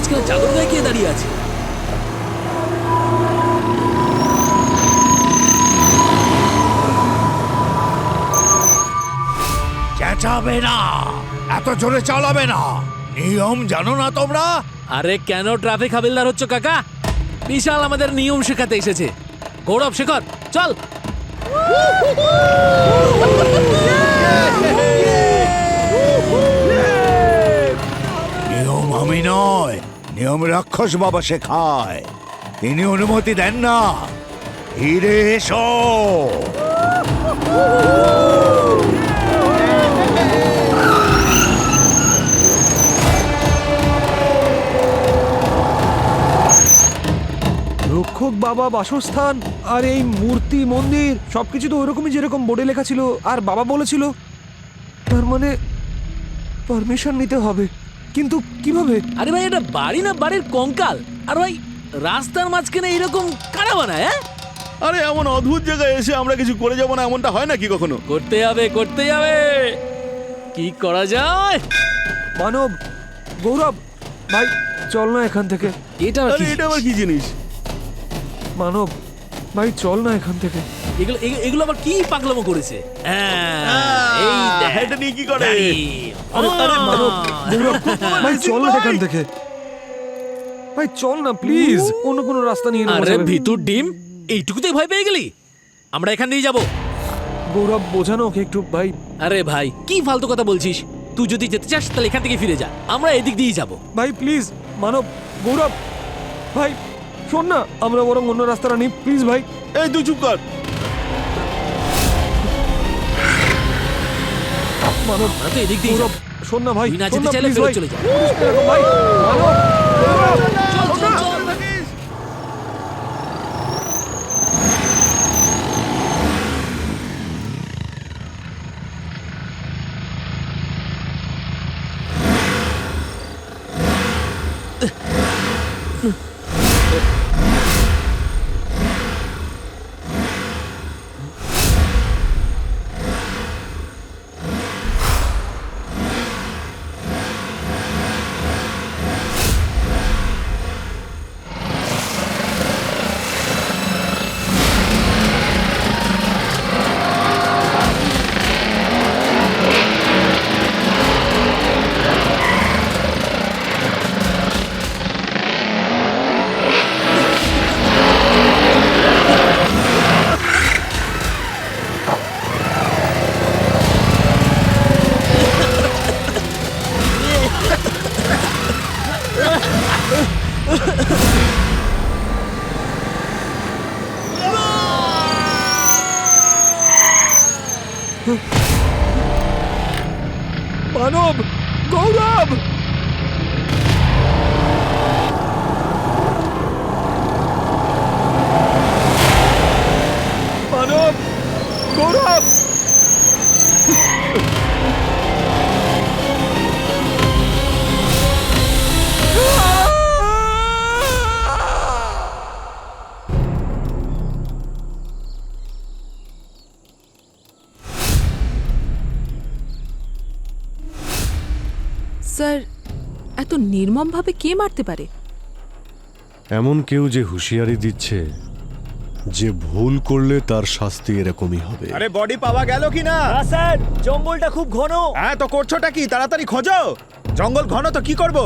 মাঝখানে চাদর গায়ে কে দাঁড়িয়ে আছে? চেঁচাবে না, এত জোরে চালাবে না, নিয়ম জানো না তোমরা? আরে কেন ট্রাফিক হাবিলদার হচ্ছে কাকা? বিশাল আমাদের নিয়ম শেখাতে এসেছে। গৌরব, শেখর, চল। নিয়ম আমি নয়, নিয়ম রাক্ষস বাবা শেখায়। তিনি অনুমতি দেন না। ফিরে এসো। রক্ষক বাবা বাসস্থান আর এই মূর্তি মন্দির সবকিছু তো ওইরকমই যেরকম বোর্ডে লেখা ছিল আর বাবা বলেছিল। তার মানে পারমিশন নিতে হবে, কিন্তু কিভাবে? আরে ভাই, এটা বাড়ি না বাড়ির কঙ্কাল? আর ভাই, রাস্তার মাঝখানে এরকম কারা বানায়? হ্যাঁ, আরে এমন অদ্ভুত জায়গায় এসে আমরা কিছু করে যাবো না, এমনটা হয় নাকি কখনো? করতে হবে, করতে হবে। কি করা যায়? মানব, গৌরব ভাই, চল না এখান থেকে। এটা আরে এটা আবার কি জিনিস? মানব ভাই, চল না এখান থেকে। এগুলো এগুলো আবার কি পাগলামো করেছে? এই দেখ। এটা নিয়ে কি করে? গাড়ি। আরে আরে মানব, গৌরব ভাই, চল না এখান থেকে। ভাই চল না প্লিজ, অন্য কোনো রাস্তা নিয়ে নেবো। আরে ভিতর ডিম, এইটুকুতেই ভয় পেয়ে গেলি? আমরা এখান দিয়ে যাব। গৌরব, বোঝানো ওকে একটু ভাই। আরে ভাই, কি ফালতু কথা বলছিস? তুই যদি যেতে চাস তাহলে এখান থেকে ফিরে যা, আমরা এদিক দিয়েই যাব। ভাই প্লিজ, মানব, গৌরব ভাই, শোন না, আমরা বরং অন্য রাস্তাটা নিই প্লিজ ভাই। এই তুই চুপ কর। মানব, আমরা তো এদিক দিয়ে গৌরব, শোন না ভাই, তুই না শোন যেতে চাইলে please ফেরত ভাই। চলে যা। এরকম ভাই, মানব, গৌরব, চল, শোন চল, না। চল। মানব, গৌরব, মানব, গৌরব। স্যার, এত নির্মমভাবে কে মারতে পারে? এমন কেউ যে হুঁশিয়ারি দিচ্ছে যে ভুল করলে তার শাস্তি এরকমই হবে। আরে বডি পাওয়া গেল কি না? স্যার, জঙ্গলটা খুব ঘন। হ্যাঁ, তো করছোটা কি? তাড়াতাড়ি খোঁজো। জঙ্গল ঘন তো কি করব?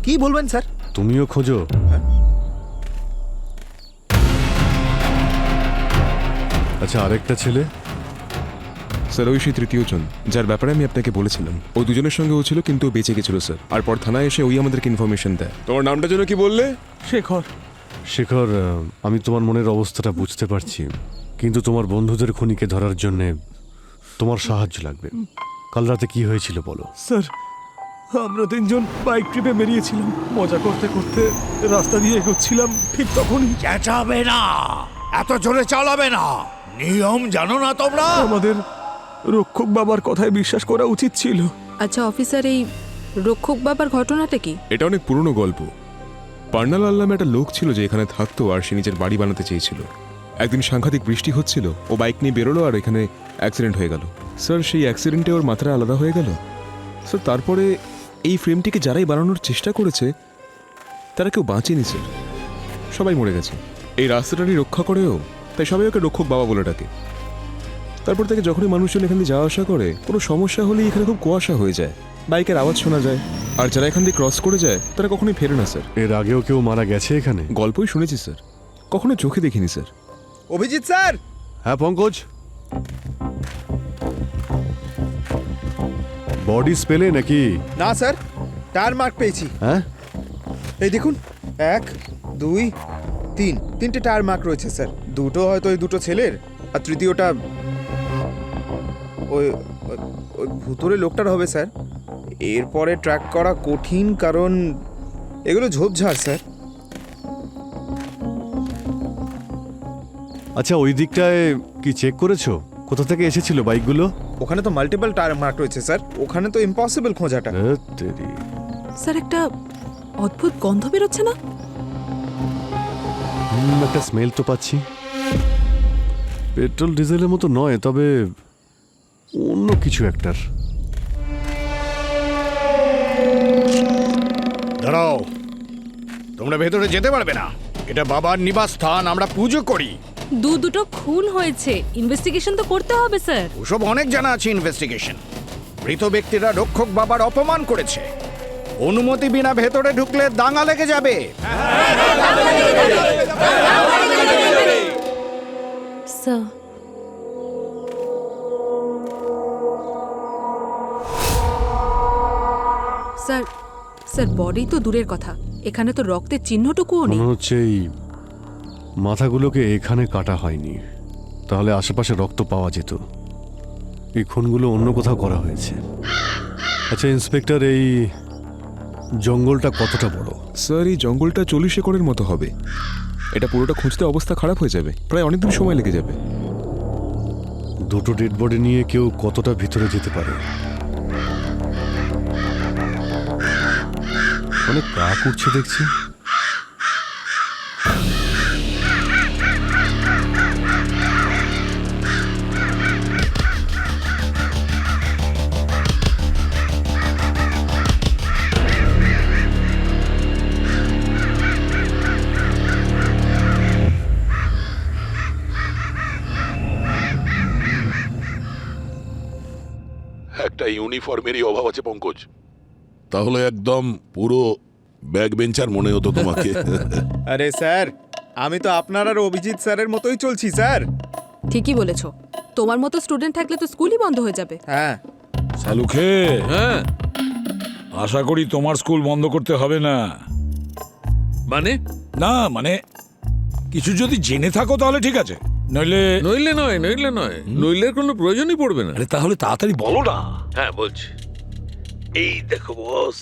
কি বলবেন স্যার? তুমিও খোঁজো। আচ্ছা, আরেকটা ছেলে? স্যার, ওই সেই তৃতীয় জন যার ব্যাপারে আমি আপনাকে বলেছিলাম। ওই দুজনের সঙ্গে ও ছিল, কিন্তু ও বেঁচে গেছিল স্যার। আর পর থানায় এসে ওই আমাদেরকে ইনফরমেশন দেয়। তোমার নামটা যেন কি বললে? শেখর। শেখর, আমি তোমার মনের অবস্থাটা বুঝতে পারছি, কিন্তু তোমার বন্ধুদের খুনিকে ধরার জন্যে তোমার সাহায্য লাগবে। কাল রাতে কি হয়েছিল বলো। স্যার, আমরা তিনজন বাইক ট্রিপে বেরিয়েছিলাম, মজা করতে করতে রাস্তা দিয়ে এগোচ্ছিলাম, ঠিক তখনই চেঁচাবে না, এত জোরে চালাবে না, নিয়ম জানো না তোমরা? আমাদের রক্ষক বাবার কথায় বিশ্বাস করা উচিত ছিল। আচ্ছা অফিসার, এই রক্ষক বাবার ঘটনাটা কি? এটা অনেক পুরনো গল্প। পার্নালাল নামে একটা লোক ছিল যে এখানে থাকতো, আর সে নিজের বাড়ি বানাতে চেয়েছিল। একদিন সাংঘাতিক বৃষ্টি হচ্ছিল, ও বাইক নিয়ে বেরোলো আর এখানে অ্যাক্সিডেন্ট হয়ে গেল। স্যার, সেই অ্যাক্সিডেন্টে ওর মাথাটা আলাদা হয়ে গেল। স্যার, তারপরে এই ফ্রেমটিকে যারাই বানানোর চেষ্টা করেছে তারা কেউ বাঁচেনি স্যার, সবাই মরে গেছে। এই রাস্তাটারই রক্ষা করেও, তাই সবাই ওকে রক্ষক বাবা বলে ডাকে। তারপর থেকে যখনই মানুষজন এখান দিয়ে যাওয়া আসা করে, কোনো সমস্যা হলেই এখানে খুব কুয়াশা হয়ে যায়, বাইকের আওয়াজ শোনা যায়, আর যারা এখান দিয়ে ক্রস করে যায় তারা কখনোই ফেরে না স্যার। এর আগেও কেউ মারা গেছে এখানে? গল্পই শুনেছি স্যার, কখনো চোখে দেখিনি স্যার। অভিজিৎ স্যার, হ্যাঁ পঙ্কজ, বডি স্পেলে নাকি? না স্যার, টায়ার মার্ক পেয়েছি। হ্যাঁ, এই দেখুন, 1 2 3, 3টে টায়ার মার্ক রয়েছে স্যার। দুটো হয়তো ওই দুটো ছেলের, আর তৃতীয়টা ওই ওই- ওই ভুতুরে লোকটার হবে স্যার। এরপরে ট্র্যাক করা কঠিন, কারণ এগুলো ঝোপঝাড় স্যার। আচ্ছা ওই দিকটায় কি চেক করেছো কোথা থেকে এসেছিল বাইকগুলো? ওখানে তো মাল্টিপল টায়ার মার্ক রয়েছে স্যার, ওখানে তো ইম্পসিবল খোঁজাটা। তেরি, স্যার একটা অদ্ভুত গন্ধ বেরোচ্ছে না? একটা স্মেল তো পাচ্ছি। পেট্রোল ডিজেলের মতো নয়, তবে অন্য কিছু একটার। দাঁড়াও, তোমরা ভেতরে যেতে পারবে না। এটা বাবার নিবাস স্থান, আমরা পুজো করি। দুটো খুন হয়েছে, ইনভেস্টিগেশন তো করতে হবে স্যার। ওসব অনেক জানা আছে ইনভেস্টিগেশন। মৃত ব্যক্তিরা রক্ষক বাবার অপমান করেছে। অনুমতি বিনা ভেতরে ঢুকলে দাঙ্গা লেগে যাবে। স্যার, স্যার স্যার বডি তো দূরের কথা, এখানে তো রক্তের চিহ্নটুকুও নেই। মনে হচ্ছে এই মাথাগুলোকে এখানে কাটা হয়নি, তাহলে আশেপাশে রক্ত পাওয়া যেত। এই খুনগুলো অন্য কোথাও করা হয়েছে। আচ্ছা ইন্সপেক্টর, এই জঙ্গলটা কতটা বড়? স্যার এই জঙ্গলটা 40 একরের মতো হবে। এটা পুরোটা খুঁজতে অবস্থা খারাপ হয়ে যাবে, প্রায় অনেকদিন সময় লেগে যাবে। দুটো ডেড বডি নিয়ে কেউ কতটা ভিতরে যেতে পারে? অনেক কাক উঠছে দেখছি। একটা ইউনিফর্মেরই অভাব আছে পঙ্কজ, তাহলে একদম পুরো ব্যাক বেঞ্চার মনে হতো তোমাকে। আরে স্যার, আমি তো আপনার আর অভিজিৎ স্যারের মতোই চলছি স্যার। ঠিকই বলেছো, তোমার মতো স্টুডেন্ট থাকলে তো স্কুলই বন্ধ হয়ে যাবে। হ্যাঁ, সালুখে, হ্যাঁ আশা করি তোমার স্কুল বন্ধ করতে হবে না। মানে না মানে কিছু যদি জেনে থাকো তাহলে ঠিক আছে, নইলে নইলের কোনো প্রয়োজনই পড়বে না। আরে তাহলে তাড়াতাড়ি বলো না। হ্যাঁ বলছি, এই দেখো বস,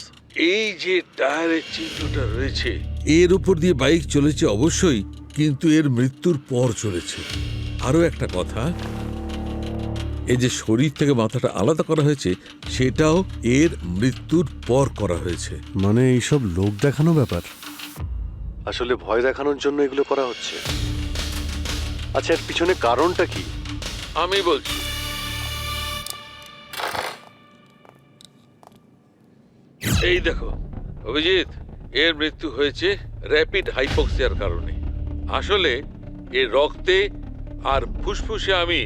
এই যে টায়ারের চিহ্নটা রয়েছে, এর উপর দিয়ে বাইক চলেছে অবশ্যই, কিন্তু এর মৃত্যুর পর চলেছে। আরো একটা কথা, এই যে শরীর থেকে মাথাটা আলাদা করা হয়েছে, সেটাও এর মৃত্যুর পর করা হয়েছে। মানে এইসব লোক দেখানো ব্যাপার? আসলে ভয় দেখানোর জন্য এগুলো করা হচ্ছে। আচ্ছা এর পিছনে কারণটা কি? আমি বলছি, এই দেখো অভিজিৎ, এর মৃত্যু হয়েছে র্যাপিড হাইপোক্সিয়ার কারণে। আসলে এর রক্তে আর ফুসফুসে আমি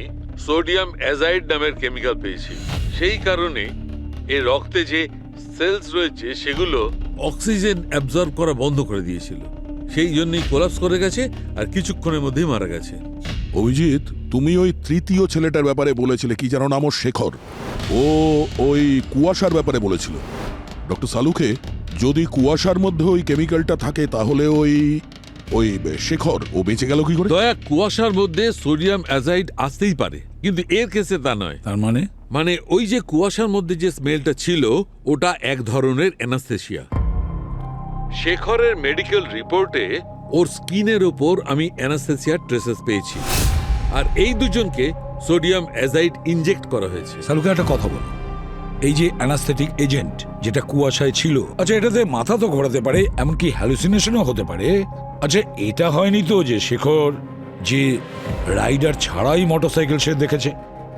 সোডিয়াম অ্যাজাইড নামের কেমিক্যাল পেয়েছি। সেই কারণে এর রক্তে যে সেলস রয়েছে সেগুলো অক্সিজেন অ্যাবজর্ব করা বন্ধ করে দিয়েছিল, সেই জন্যই কোলাপস করে গেছে আর কিছুক্ষণের মধ্যেই মারা গেছে। অভিজিৎ, তুমি ওই তৃতীয় ছেলেটার ব্যাপারে বলেছিলে, কি যেন নাম ওর, শেখর। ও ওই কুয়াশার ব্যাপারে বলেছিল। ডক্টর সালুখে, যদি কুয়াশার মধ্যে ওই কেমিক্যালটা থাকে তাহলে ওই ওই শেখর ও বেঁচে গেল কি করে? দয়া, কুয়াশার মধ্যে সোডিয়াম অ্যাজাইড আসতেই পারে, কিন্তু এর কেসে তা নয়। তার মানে মানে ওই যে কুয়াশার মধ্যে যে স্মেলটা ছিল, ওটা এক ধরনের অ্যানাস্থেসিয়া। শেখরের মেডিকেল রিপোর্টে ওর স্কিনের ওপর আমি অ্যানাস্থেসিয়ার ট্রেসেস পেয়েছি, আর এই দুজনকে সোডিয়াম অ্যাজাইড ইনজেক্ট করা হয়েছে। সালুকে একটা কথা বলো, এই যে অ্যানাস্থেটিক এজেন্ট যেটা কুয়াশায় ছিল, আচ্ছা এটাতে মাথা তো ঘোরাতে পারে, এমনকি হ্যালুসিনেশনও হতে পারে। আচ্ছা এটা হয়নি তো যে শেখর যে রাইডার ছাড়াই মোটরসাইকেল সে দেখেছে,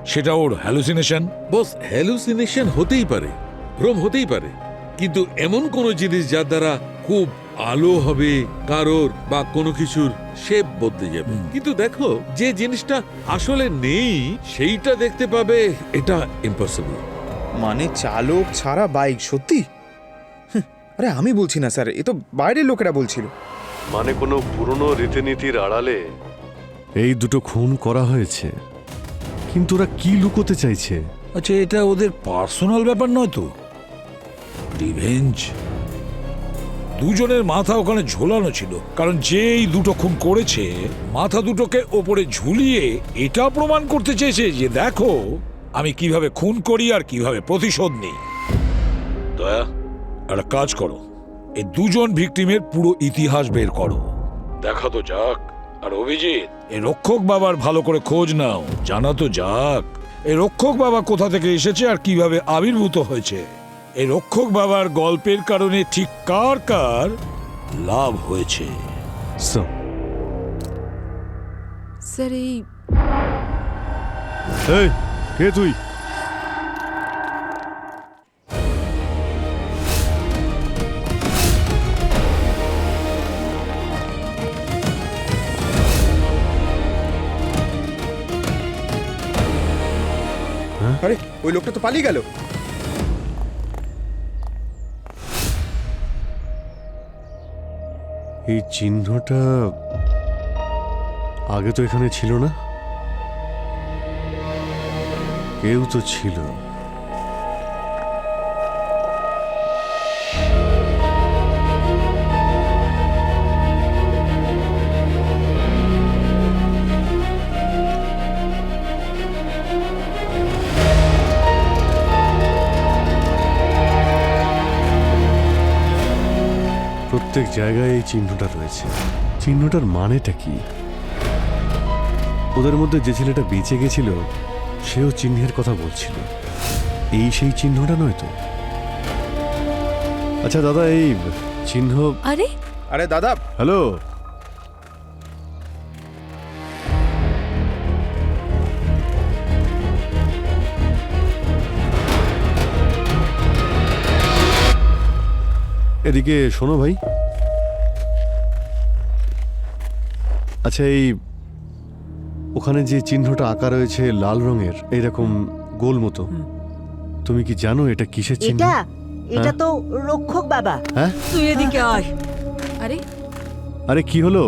সেটা ওর হ্যালুসিনেশন? বস, হ্যালুসিনেশন হতেই পারে, ভ্রম হতেই পারে, কিন্তু এমন কোনো জিনিস যার দ্বারা খুব আলো হবে কারোর বা কোনো কিছুর শেপ বদলে যাবে, কিন্তু দেখো যে জিনিসটা আসলে নেই সেইটা দেখতে পাবে, এটা ইম্পসিবল। মানে চালক ছাড়া বাইক, সত্যি? আরে আমি বলছি না স্যার, এ তো বাইরের লোকেরা বলছিল। মানে কোনো পুরনো রীতিনীতির আড়ালে এই দুটো খুন করা হয়েছে, কিন্তু ওরা কি লুকোতে চাইছে? আচ্ছা, এটা ওদের পার্সোনাল ব্যাপার নয় তো? রিভেঞ্জ? দুজনের মাথা ওখানে ঝোলানো ছিল, কারণ যেই দুটো খুন করেছে মাথা দুটোকে ওপরে ঝুলিয়ে এটা প্রমাণ করতে চেয়েছে যে দেখো আমি কিভাবে খুন করি আর কিভাবে প্রতিশোধ নিই। দয়া, একটা কাজ করো, এই দুজন ভিকটিমের পুরো ইতিহাস বের করো, দেখা তো যাক। আর অভিজিৎ, এই রক্ষক বাবার ভালো করে খোঁজ নাও, জানা তো যাক এই রক্ষক বাবা কোথা থেকে এসেছে আর কিভাবে আবির্ভূত হয়েছে। এই রক্ষক বাবার গল্পের কারণে ঠিক কার কার লাভ হয়েছে। স্যার এই এই, কে তুই? আরে ওই লোকটা তো পালিয়ে গেল। এই চিহ্নটা আগে তো এখানে ছিল না। কেউ তো ছিল। প্রত্যেক জায়গায় এই চিহ্নটা রয়েছে। চিহ্নটার মানেটা কি? ওদের মধ্যে যে ছেলেটা বেঁচে গেছিল সেও চিহ্নের কথা বলছিল। এই সেই চিহ্নটা নয় তো? আচ্ছা দাদা, এই চিহ্ন... আরে আরে দাদা, হ্যালো, এদিকে শোনো ভাই। আচ্ছা, এই ওখানে যে চিহ্নটা আঁকা রয়েছে লাল রঙের, এইরকম গোল মতো, তুমি কি জানো এটা কিসের চিহ্ন? এটা তো রক্ষক বাবা। হ্যাঁ, তুই এদিকে আয়। আরে আরে কি হলো?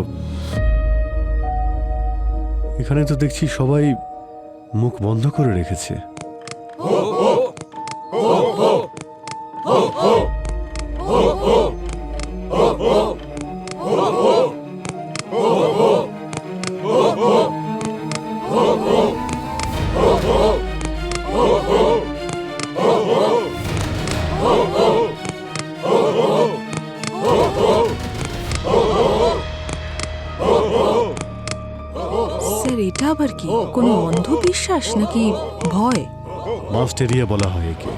এখানে তো দেখছি সবাই মুখ বন্ধ করে রেখেছে। স্যার এটা আবার কি? কোনো অন্ধবিশ্বাস নাকি ভয়? মাস্টেরিয়া বলা হয় একে।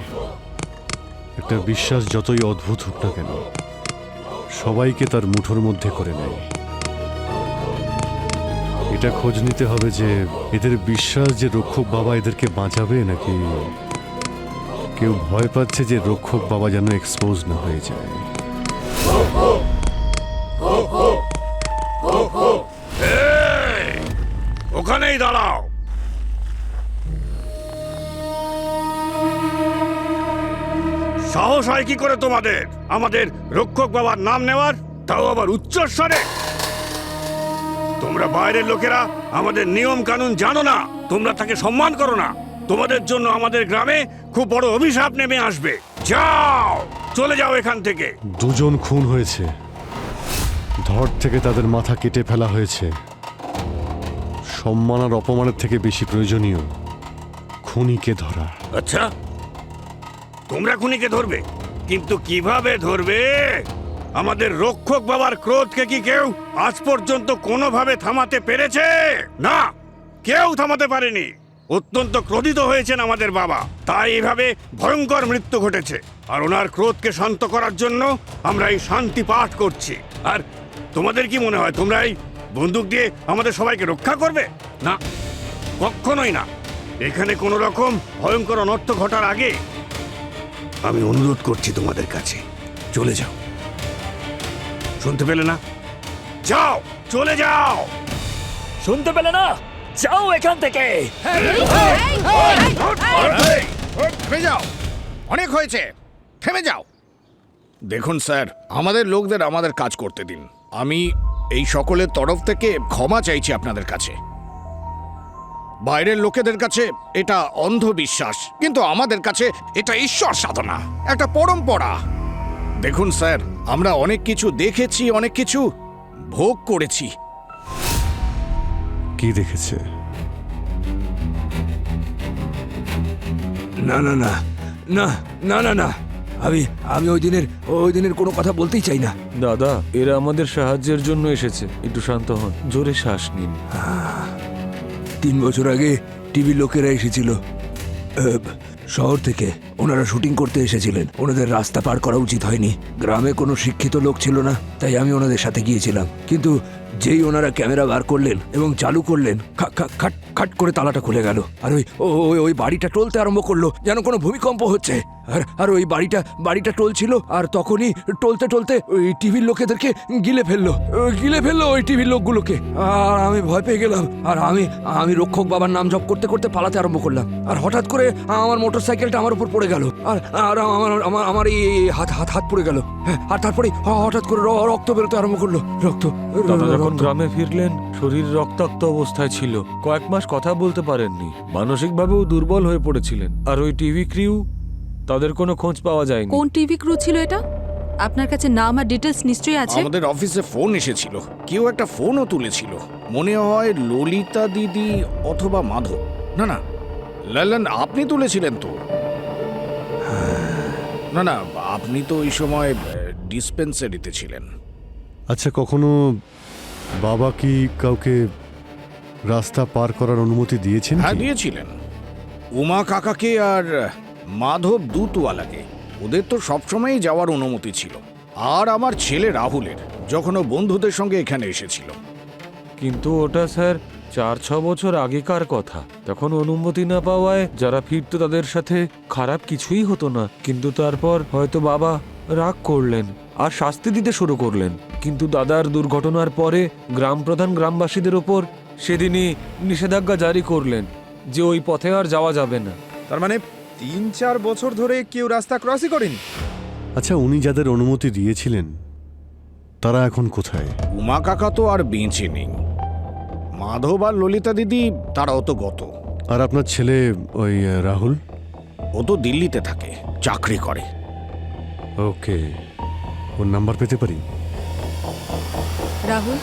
একটা বিশ্বাস যতই অদ্ভুত হোক না কেন, সবাইকে তার মুঠোর মধ্যে করে নেয়। এটা খোঁজ নিতে হবে যে এদের বিশ্বাস যে রক্ষক বাবা এদেরকে বাঁচাবে, নাকি কেউ ভয় পাচ্ছে যে রক্ষক বাবা যেন এক্সপোজ না হয়ে যায়। ওখানেই দাঁড়াও। সাহস হয় কি করে তোমাদের আমাদের রক্ষক বাবার নাম নেওয়ার, তাও আবার উচ্চস্বরে? তোমরা বাইরের লোকেরা আমাদের নিয়ম কানুন জানো না, তোমরা তাকে সম্মান করো না। তোমাদের জন্য আমাদের গ্রামে খুব বড় অভিশাপ নেমে আসবে। যাও, চলে যাও এখান থেকে। দুজন খুন হয়েছে, ধড় থেকে তাদের মাথা কেটে ফেলা হয়েছে। সম্মান আর অপমানের থেকে বেশি প্রয়োজনীয় খুনিকে ধরা। আচ্ছা, তোমরা খুনিকে ধরবে, কিন্তু কিভাবে ধরবে? আমাদের রক্ষক বাবার ক্রোধকে কি কেউ আজ পর্যন্ত কোনোভাবে থামাতে পেরেছে? না, কেউ থামাতে পারেনি। অত্যন্ত ক্রোধিত হয়েছেন আমাদের বাবা, তাই এভাবে ভয়ঙ্কর মৃত্যু ঘটেছে। আর ওনার ক্রোধকে শান্ত করার জন্য আমরা এই শান্তি পাঠ করছি। আর তোমাদের কি মনে হয় তোমরা এই বন্দুক দিয়ে আমাদের সবাইকে রক্ষা করবে? না, কখনোই না। এখানে কোনো রকম ভয়ঙ্কর অনর্থ ঘটার আগে আমি অনুরোধ করছি তোমাদের কাছে, চলে যাও। শুনতে পেলে না? যাও, চলে যাও। শুনতে পেলে না? যাও এখান থেকে। থেমে যাও, অনেক হয়েছে, থেমে যাও। দেখুন স্যার, আমাদের লোকদের আমাদের কাজ করতে দিন। আমি এই সকলের তরফ থেকে ক্ষমা চাইছি আপনাদের কাছে। বাইরের লোকেদের কাছে এটা অন্ধবিশ্বাস, কিন্তু আমাদের কাছে এটা ঈশ্বর সাধনা, একটা পরম্পরা। দেখুন স্যার, আমরা অনেক কিছু দেখেছি, অনেক কিছু ভোগ করেছি। কি দেখেছে? না না না না না না না, আমি আমি ওই দিনের কোনো কথা বলতেই চাই না। দাদা, এরা আমাদের সাহায্যের জন্য এসেছে, একটু শান্ত হন, জোরে শ্বাস নিন। 3 বছর আগে টিভির লোকেরা এসেছিল শহর থেকে। ওনারা শুটিং করতে এসেছিলেন। ওনাদের রাস্তা পার করা উচিত হয়নি। গ্রামে কোনো শিক্ষিত লোক ছিল না, তাই আমি ওনাদের সাথে গিয়েছিলাম। কিন্তু যেই ওনারা ক্যামেরা বার করলেন এবং চালু করলেন, খাট খাট করে তালাটা খুলে গেল। আর ওই বাড়িটা টলতে আরম্ভ করলো, যেন কোনো ভূমিকম্প হচ্ছে। আর ওই বাড়িটা টলছিল, আর তখনই টলতে টলতে ওই টিভির লোকেদেরকে গিলে ফেললো ওই টিভির লোকগুলোকে। আর আমি ভয় পেয়ে গেলাম। আর আমি রক্ষক বাবার নাম জপ করতে করতে পালাতে আরম্ভ করলাম। আর হঠাৎ করে আমার মোটরসাইকেলটা আমার উপর পড়ে গেল। আর আমার এই হাত পড়ে গেল। আর তারপরে হঠাৎ করে রক্ত বেরোতে আরম্ভ করলো। দাদা যখন গ্রামে ফিরলেন, শরীর রক্তাক্ত অবস্থায় ছিল। কয়েক মাস কথা বলতে পারেননি, মানসিকভাবেও দুর্বল হয়ে পড়েছিলেন। আর ওই টিভি ক্রিউ, তাদের কোনো খোঁজ পাওয়া যায়নি। কোন টিভি ক্রু ছিল এটা? আপনার কাছে নাম আর ডিটেলস নিশ্চয়ই আছে। আমাদের অফিসে ফোন এসেছিল, কেউ একটা ফোনও তুলেছিল। মনে হয় ললিতা দিদি অথবা মাধব। না না, লালন আপনি তুলেছিলেন তো? না না, আপনি তো ওই সময় ডিসপেন্সারিতে ছিলেন। আচ্ছা, কখনো বাবা কি কাউকে রাস্তা পার করার অনুমতি দিয়েছেন? হ্যাঁ, কি? দিয়েছিলেন। উমা কাকাকে আর মাধব দুতওয়ালাকে। ওদের তো সবসময়ই যাওয়ার অনুমতি ছিল। আর আমার ছেলে রাহুলের, যখন ও বন্ধুদের সঙ্গে এখানে এসেছিল। কিন্তু ওটা স্যার 4-6 বছর আগেকার কথা। তখন অনুমতি না পাওয়ায় যারা ফিরতো তাদের সাথে খারাপ কিছুই হতো না। কিন্তু তারপর হয়তো বাবা রাগ করলেন আর শাস্তি দিতে শুরু করলেন। কিন্তু দাদার দুর্ঘটনার পরে গ্রাম প্রধান গ্রামবাসীদের ওপর সেদিনই নিষেধাজ্ঞা জারি করলেন যে ওই পথে আর যাওয়া যাবে না। তার মানে 3-4 বছর ধরে কেউ রাস্তা ক্রসই করেনি? আচ্ছা, উনি যাদের অনুমতি দিয়েছিলেন তারা এখন কোথায়? উমা কাকা তো আর বেঁচে নেই। মাধব আর ললিতা দিদি, তারাও তো গত। আর আপনার ছেলে ওই রাহুল? ও তো দিল্লিতে থাকে, চাকরি করে। ওকে, ওর নাম্বার পেতে পারি? রাহুল,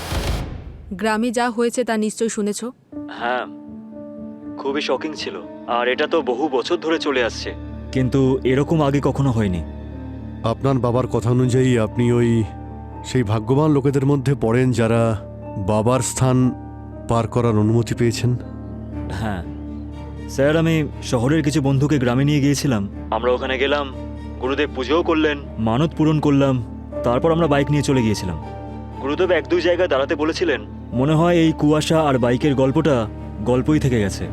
গ্রামে যা হয়েছে তা নিশ্চয়ই শুনেছো। হ্যাঁ, খুবই শকিং ছিল। আর এটা তো বহু বছর ধরে চলে আসছে, কিন্তু এরকম আগে কখনো হয়নি। আপনার বাবার কথা অনুযায়ী আপনি ওই সেই ভাগ্যবান লোকেদের মধ্যে পড়েন যারা বাবার স্থান পার করার অনুমতি পেয়েছেন? হ্যাঁ স্যার, আমি শহরের কিছু বন্ধুকে গ্রামে নিয়ে গিয়েছিলাম। আমরা ওখানে গেলাম, গুরুদেব পুজোও করলেন, মানত পূরণ করলাম। তারপর আমরা বাইক নিয়ে চলে গিয়েছিলাম। গুরুদেব 1-2 জায়গায় দাঁড়াতে বলেছিলেন। মনে হয় এই কুয়াশা আর বাইকের গল্পটা গল্পই থেকে গেছে।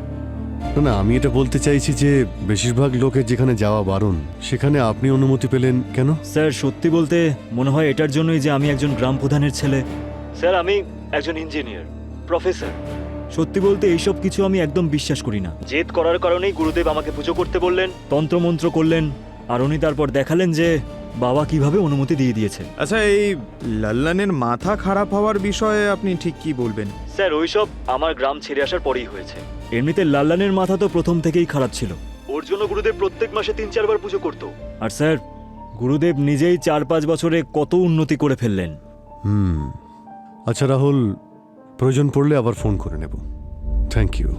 না না, আমি এটা বলতে চাইছি যে বেশিরভাগ লোকের যেখানে যাওয়া বারণ, সেখানে আপনি অনুমতি পেলেন কেন? স্যার, সত্যি বলতে মনে হয় এটার জন্যই যে আমি একজন গ্রাম প্রধানের ছেলে। স্যার, আমি একজন ইঞ্জিনিয়ার, প্রফেসর। সত্যি বলতে এইসব কিছু আমি একদম বিশ্বাস করি না। জেদ করার কারণেই গুরুদেব আমাকে পুজো করতে বললেন, তন্ত্রমন্ত্র করলেন, আর উনি তারপর দেখালেন যে বাবা কিভাবে অনুমতি দিয়ে দিয়েছে। আচ্ছা, এই লাল্লানের মাথা খারাপ হওয়ার বিষয়ে আপনি ঠিক কি বলবেন? স্যার, ওইসব আমার গ্রাম ছেড়ে আসার পরেই হয়েছে। এমনিতে লাল্লানের মাথা তো প্রথম থেকেই খারাপ ছিল। ওর জন্য গুরুদেব প্রত্যেক মাসে 3-4 বার পুজো করতো। আর স্যার, গুরুদেব নিজেই 4-5 বছরে কত উন্নতি করে ফেললেন। আচ্ছা রাহুল, প্রয়োজন পড়লে আবার ফোন করে নেব। Thank you.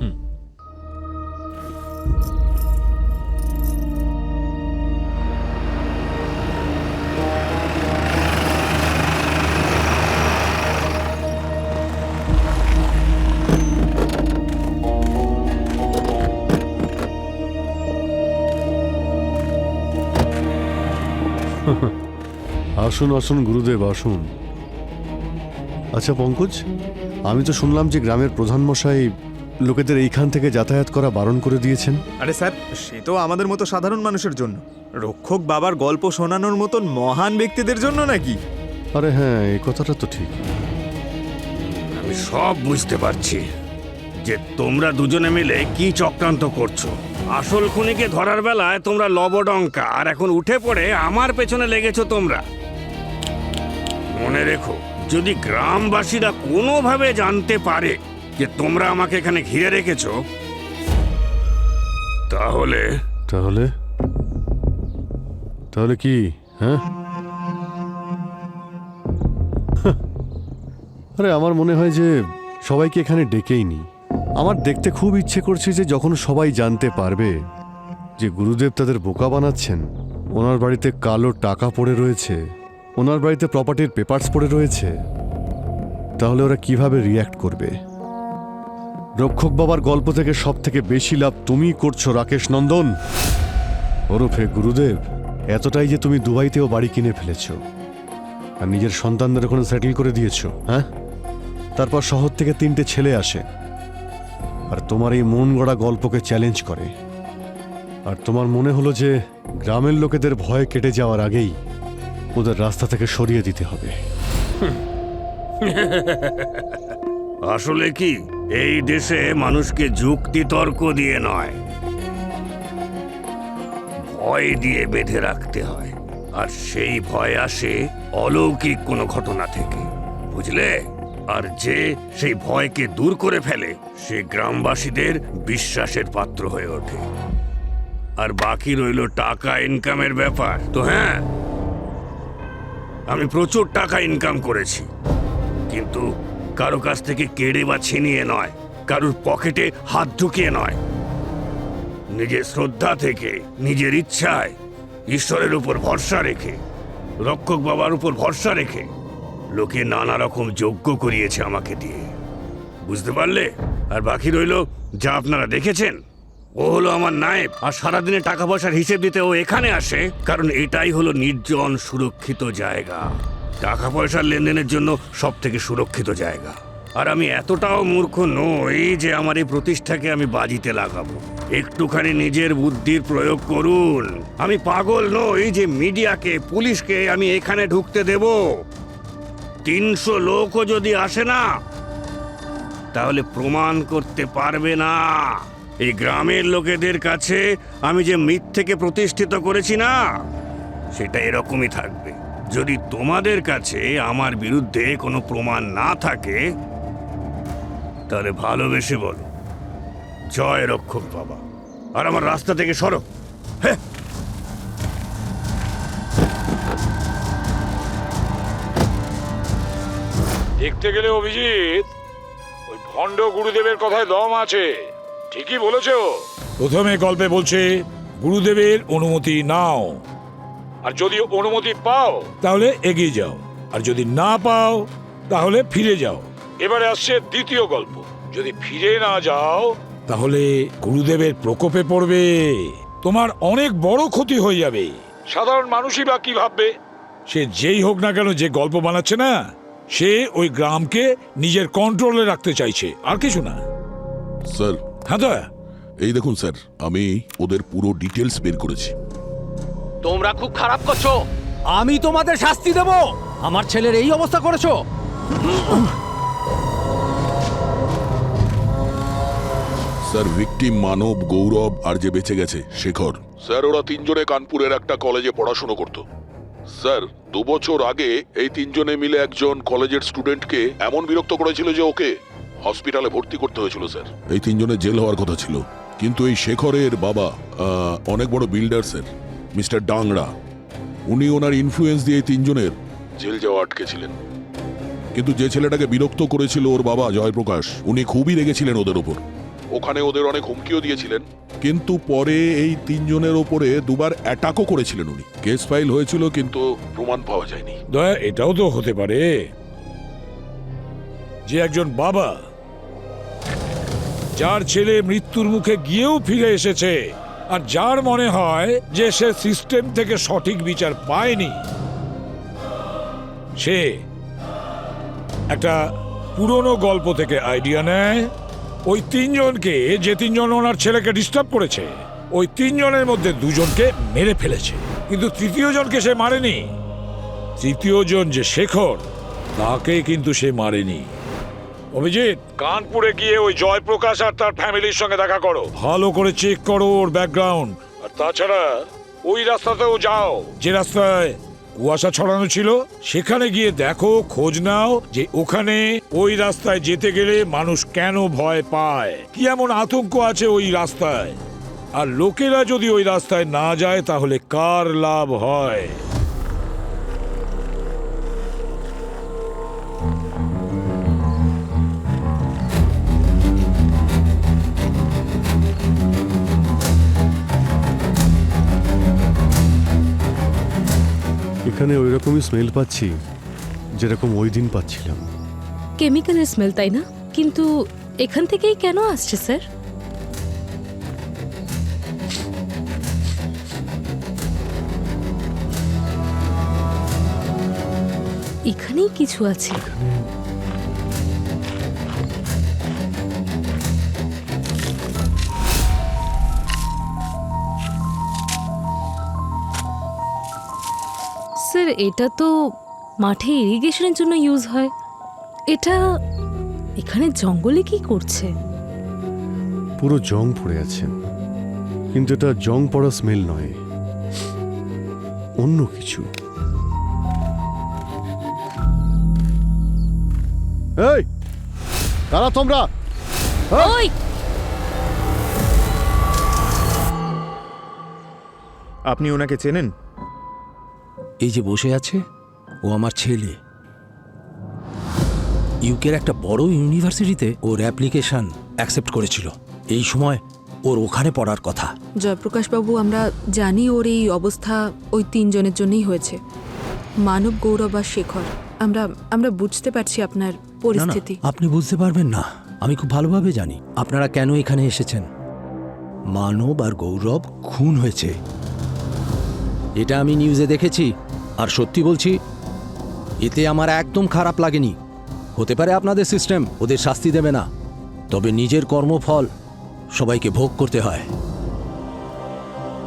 আসুন আসুন গুরুদেব, আসুন। আচ্ছা পঙ্কজ, আমি তো শুনলাম যে গ্রামের প্রধান মশাই লোকেদের এইখান থেকে যাতায়াত করা বারণ করে দিয়েছেন। আরে স্যার, সে তো আমাদের মতো সাধারণ মানুষের জন্য। রক্ষক বাবার গল্প শোনানোর মতন মহান ব্যক্তিদের জন্য নাকি? আরে হ্যাঁ, এই কথাটা তো ঠিক। আমি সব বুঝতে পারছি যে তোমরা দুজনে মিলে কি চক্রান্ত করছো। আসল খুনিকে ধরার বেলায় তোমরা লবডঙ্কা, আর এখন উঠে পড়ে আমার পেছনে লেগেছো তোমরা। মনে রেখো, যদি গ্রামবাসীরা কোনোভাবে জানতে পারে যে তোমরা আমাকে এখানে ঘিরে রেখেছো, তাহলে তাহলে তাহলে কি? হ্যাঁ, আরে আমার মনে হয় যে সবাইকে এখানে ডেকেই নি। আমার দেখতে খুব ইচ্ছে করছে যে যখন সবাই জানতে পারবে যে গুরুদেব তাদের বোকা বানাচ্ছেন, ওনার বাড়িতে কালো টাকা পড়ে রয়েছে, ওনার বাড়িতে প্রপার্টির পেপারস পড়ে রয়েছে, তাহলে ওরা কিভাবে রিয়্যাক্ট করবে। রক্ষক বাবার গল্প থেকে সব থেকে বেশি লাভ তুমি করছো রাকেশ নন্দন ওরফে গুরুদেব। এতটাই যে তুমি দুবাইতেও বাড়ি কিনে ফেলেছ আর নিজের সন্তানদের ওখানে সেটেল করে দিয়েছো। হ্যাঁ, তারপর শহর থেকে 3টে ছেলে আসে আর তোমার এই মন গড়া গল্পকে চ্যালেঞ্জ করে, আর তোমার মনে হলো যে গ্রামের লোকেদের ভয় কেটে যাওয়ার আগেই ওদের রাস্তা থেকে সরিয়ে দিতে হবে। আসলে কি, এই দেশে মানুষকে যুক্তি তর্ক দিয়ে নয়, ভয় দিয়ে বেঁধে রাখতে হয়। আর সেই ভয় আসে অলৌকিক কোনো ঘটনা থেকে, বুঝলে? আর যে সেই ভয়কে দূর করে ফেলে, সে গ্রামবাসীদের বিশ্বাসের পাত্র হয়ে ওঠে। আর বাকি রইল টাকা ইনকামের ব্যাপার। তো হ্যাঁ, আমি প্রচুর টাকা ইনকাম করেছি, কিন্তু কারো কাছ থেকে কেড়ে বা ছিনিয়ে নয়, কারোর পকেটে হাত ঢুকিয়ে নয়, নিজের শ্রদ্ধা থেকে, নিজের ইচ্ছায়, ঈশ্বরের উপর ভরসা রেখে, রক্ষক বাবার উপর ভরসা রেখে লোকে নানা রকম যজ্ঞ করিয়েছে আমাকে দিয়ে, বুঝতে পারলে? আর বাকি রইল যা আপনারা দেখেছেন, ও হলো আমার নায়েব। আর সারাদিনে টাকা পয়সার হিসেব দিতে ও এখানে আসে, কারণ এটাই হলো নির্জন সুরক্ষিত জায়গা, টাকা পয়সার লেনদেনের জন্য সব থেকে সুরক্ষিত জায়গা। আর আমি এতটাও মূর্খ নই যে আমার এই প্রতিষ্ঠাকে আমি বাজিতে লাগাবো। একটুখানি নিজের বুদ্ধির প্রয়োগ করুন। আমি পাগল নই যে মিডিয়াকে, পুলিশকে আমি এখানে ঢুকতে দেব। 300 লোকও যদি আসে না, তাহলে প্রমাণ করতে পারবে না এই গ্রামের লোকেদের কাছে আমি যে মিথ্যেকে প্রতিষ্ঠিত করেছি না, সেটা এরকমই থাকবে। যদি তোমাদের কাছে আমার বিরুদ্ধে কোনো প্রমাণ না থাকে, তাহলে ভালোবেসে বলো, জয় রক্ষক বাবা, আর আমার রাস্তা থেকে সরো। হ্যাঁ, দেখতে গেলে অভিজিৎ, ওই ভণ্ড গুরুদেবের কথায় দম আছে। ঠিকই বলেছো। প্রথমে গল্পে বলছে গুরুদেবের অনুমতি নাও, আর যদি অনুমতি পাও তাহলে এগিয়ে যাও, আর যদি না পাও তাহলে ফিরে যাও। এবারে আসছে দ্বিতীয় গল্প, যদি ফিরে না যাও তাহলে গুরুদেবের প্রকোপে পড়বে, তোমার অনেক বড় ক্ষতি হয়ে যাবে। সাধারণ মানুষই বা কি ভাববে? সে যেই হোক না কেন, যে গল্প বানাচ্ছে না, সে ওই গ্রামকে নিজের কন্ট্রোলে রাখতে চাইছে, আর কিছু না। স্যার, হ্যাঁ দয়া, এই দেখুন স্যার, আমি ওদের পুরো ডিটেলস বের করেছি। তোমরা খুব খারাপ করছো। আমি তোমাদের শাস্তি দেব। আমার ছেলের এই অবস্থা করেছো। স্যার, ভিকটিম মানব, গৌরব আর যে বেঁচে গেছে শেখর, স্যার ওরা 3 জনে কানপুরের একটা কলেজে পড়াশোনা করত। স্যার, 2 বছর আগে এই 3 জনে মিলে একজন কলেজের স্টুডেন্টকে এমন বিরক্ত করেছিল যে ওকে হসপিটালে ভর্তি করতে হয়েছিল। স্যার, এই 3 জনের জেল হওয়ার কথা ছিল, কিন্তু এই শেখরের বাবা অনেক বড় বিল্ডার স্যার, মিস্টার ডাংরা, উনি ওনার ইনফ্লুয়েন্স দিয়ে এই 3 জনের জেল যাওয়া আটকেছিলেন। কিন্তু যে ছেলেটাকে বিরক্ত করেছিল ওর বাবা জয়প্রকাশ, উনি খুবই রেগেছিলেন ওদের ওপর, ওখানে ওদের অনেক হুমকিও দিয়েছিলেন। কিন্তু পরে এই 3 জনের ওপরে 2 বার অ্যাটাকও করেছিলেন উনি। কেস ফাইল হয়েছিল, কিন্তু প্রমাণ পাওয়া যায়নি। দয়া, এটাও তো হতে পারে যে একজন বাবা, যার ছেলে মৃত্যুর মুখে গিয়েও ফিরে এসেছে, আর যার মনে হয় যে সে সিস্টেম থেকে সঠিক বিচার পায়নি, সে একটা পুরনো গল্প থেকে আইডিয়া নেয়, ওই 3 জনকে, যে 3 জন ওনার ছেলেকে ডিস্টার্ব করেছে, ওই 3 জনের মধ্যে 2 জনকে মেরে ফেলেছে, কিন্তু 3য় জনকে সে মারেনি। তৃতীয় জন যে শেখর, তাকে কিন্তু সে মারেনি। অভিজিৎ, কানপুরে গিয়ে ওই জয়প্রকাশ আর তার ফ্যামিলির সঙ্গে দেখা করো, ভালো করে চেক করো ওর ব্যাকগ্রাউন্ড। আর তাছাড়া ওই রাস্তাতেও যাও যে রাস্তায় কুয়াশা ছড়ানো ছিল, সেখানে গিয়ে দেখো, খোঁজ নাও যে ওখানে ওই রাস্তায় যেতে গেলে মানুষ কেন ভয় পায়, কি এমন আতঙ্ক আছে ওই রাস্তায়, আর লোকেরা যদি ওই রাস্তায় না যায় তাহলে কার লাভ হয়। এখানে ওই রকমই স্মেল পাচ্ছি যেরকম ওই দিন পাচ্ছিলাম। কেমিক্যালের স্মেল, তাই না? কিন্তু এখান থেকেই কেন আসছে স্যার? এখানেই কিছু আছে। স্যার, এটা তো মাঠে ইরিগেশনের জন্য ইউজ হয়। এটা এখানে জঙ্গলে কি করছে? পুরো জং পড়ে আছে, কিন্তু এটা জং পড়া স্মেল নয়, অন্য কিছু। এই কারা তোমরা? ওই আপনি ওনাকে চেনেন? এই যে বসে আছে, ও আমার ছেলে। ইউকের একটা বড় ইউনিভার্সিটিতে ওর অ্যাপ্লিকেশন অ্যাকসেপ্ট করেছিল। এই সময় ওর ওখানে পড়ার কথা। জয়প্রকাশ বাবু, আমরা জানি ওর এই অবস্থা ওই 3 জনের জন্যই হয়েছে, মানব, গৌরব আর শেখর। আমরা বুঝতে পারছি আপনার পরিস্থিতি। আপনি বুঝতে পারবেন না, আমি খুব ভালোভাবে জানি আপনারা কেন এখানে এসেছেন। মানব আর গৌরব খুন হয়েছে, এটা আমি নিউজে দেখেছি। আর সত্যি বলছি, এতে আমার একদম খারাপ লাগেনি। হতে পারে আপনাদের সিস্টেম ওদের শাস্তি দেবে না, তবে নিজের কর্মফল সবাইকে ভোগ করতে হয়।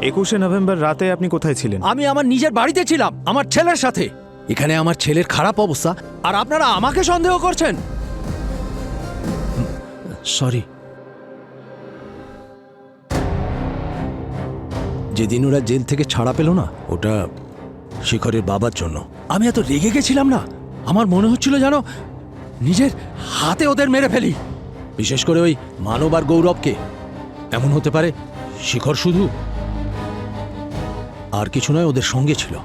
21শে নভেম্বর রাতে আপনি কোথায় ছিলেন? আমি আমার নিজের বাড়িতে ছিলাম, আমার ছেলের সাথে। এখানে আমার ছেলের খারাপ অবস্থা, আর আপনারা আমাকে সন্দেহ করছেন। সরি। যেদিন ওরা জেল থেকে ছাড়া পেল না, ওটা শেখরের বাবার জন্য। আমি এত রেগে গেছিলাম না, আমার মনে হচ্ছিল যেন নিজের হাতে ওদের মেরে ফেলি। বিশেষ করে ওই মানব আর গৌরবকে। এমন হতে পারে শেখর শুধু আর কিছু নয়, ওদের সঙ্গে ছিল।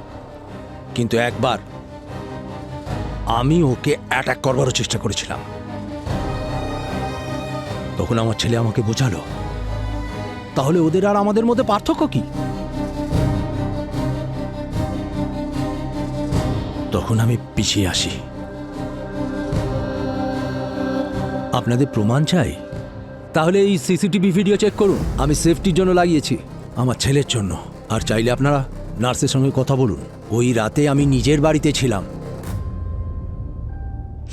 কিন্তু একবার আমি ওকে অ্যাটাক করবারও চেষ্টা করেছিলাম। তখন আমার ছেলে আমাকে বোঝালো, তাহলে ওদের আর আমাদের মধ্যে পার্থক্য কি? তখন আমি পিছিয়ে আসি। আপনাদের প্রমাণ চাই? তাহলে এই সিসিটিভি ভিডিও চেক করুন। আমি সেফটির জন্য লাগিয়েছি, আমার ছেলের জন্য। আর চাইলে আপনারা নার্সের সঙ্গে কথা বলুন। ওই রাতে আমি নিজের বাড়িতে ছিলাম।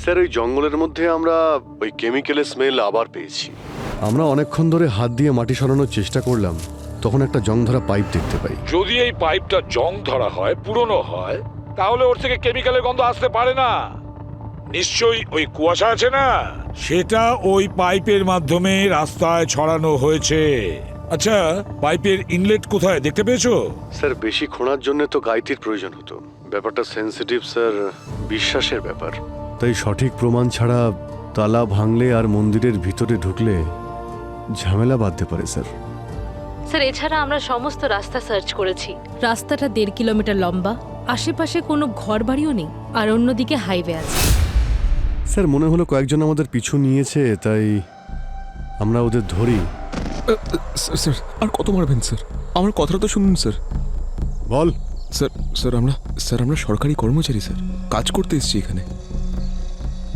স্যার, ওই জঙ্গলের মধ্যে আমরা ওই কেমিক্যালের স্মেল আবার পেয়েছি। আমরা অনেকক্ষণ ধরে হাত দিয়ে মাটি সরানোর চেষ্টা করলাম, তখন একটা জং ধরা পাইপ দেখতে পাই। যদি এই পাইপটা জং ধরা হয়, পুরনো হয়, তাহলে ওর থেকে কেমিক্যালের গন্ধ আসতে পারে না। নিশ্চয়ই ওই কুয়াশা আছে না, সেটা ওই পাইপের মাধ্যমে রাস্তায় ছড়ানো হয়েছে। আচ্ছা, পাইপের ইনলেট কোথায় দেখতে পেয়েছো? স্যার, বেশি খোঁড়ার জন্য তো গাইতির প্রয়োজন হতো। ব্যাপারটা সেন্সিটিভ স্যার, বিশ্বাসের ব্যাপার। তাই সঠিক প্রমাণ ছাড়া তালা ভাঙলে আর মন্দিরের ভিতরে ঢুকলে ঝামেলা বাঁধতে পারে স্যার। স্যার, এছাড়া আমরা সমস্ত রাস্তা সার্চ করেছি। রাস্তাটা 1.5 কিলোমিটার লম্বা, আশেপাশে কোনো ঘর বাড়িও নেই, আর অন্যদিকে হাইওয়ে আছে। স্যার, মনে হলো কয়েকজন আমাদের পিছু নিয়েছে, তাই আমরা ওদের ধরি। স্যার, আর কত মারবেন স্যার? আমার কথাটা তো শুনুন স্যার। বল। স্যার আমরা সরকারি কর্মচারী স্যার, কাজ করতে এসেছি এখানে।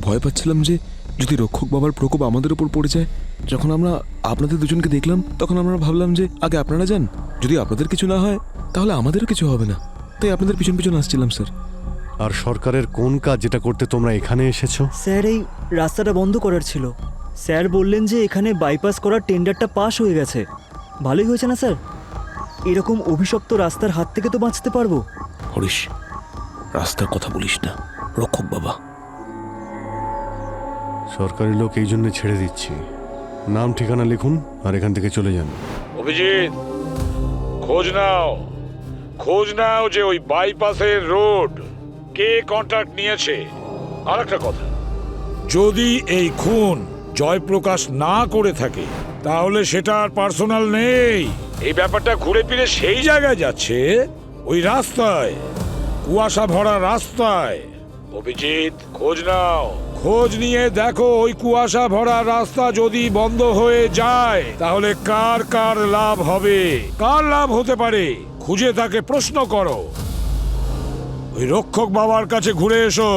ভয় পাচ্ছিলাম যে যদি রক্ষক বাবার প্রকোপ আমাদের উপর পড়ে যায়। যখন আমরা আপনাদের দুজনকে দেখলাম, তখন আমরা ভাবলাম যে আগে আপনারা যান, যদি আপনাদের কিছু না হয় তাহলে আমাদেরও কিছু হবে না, তাই আপনাদের পিছন পিছন আসছিলাম স্যার। আর সরকারের কোন কাজ যেটা করতে তোমরা এখানে এসেছো? স্যার, এই রাস্তাটা বন্ধ করার ছিল। স্যার বললেন যে এখানে বাইপাস করার টেন্ডারটা পাস হয়ে গেছে। ভালোই হয়েছে না স্যার? এরকম অভিশপ্ত রাস্তার হাত থেকে তো বাঁচতে পারবো। হরিশ, রাস্তার কথা বলিস না রক্ষক বাবা। সরকারি লোক এই জন্য ছেড়ে দিচ্ছি। নাম ঠিকানা লিখুন আর এখান থেকে চলে যান। অভিজিৎ, খোঁজ নাও যে ওই বাইপাসের রোড কে কন্ট্রাক্ট নিয়েছে। আর একটা কথা, যদি এই খুন জয়প্রকাশ না করে থাকে তাহলে সেটা আর পার্সোনাল নেই। এই ব্যাপারটা ঘুরে ফিরে সেই জায়গায় যাচ্ছে, ওই রাস্তায়, কুয়াশা ভরা রাস্তায়। অভিজিৎ, খোঁজ নাও, খোঁজ নিয়ে দেখো ওই কুয়াশা ভরা রাস্তা যদি বন্ধ হয়ে যায় তাহলে কার কার লাভ হবে, কার লাভ হতে পারে, খুঁজে তাকে প্রশ্ন করো। ওই রক্ষক বাবার কাছে ঘুরে এসো,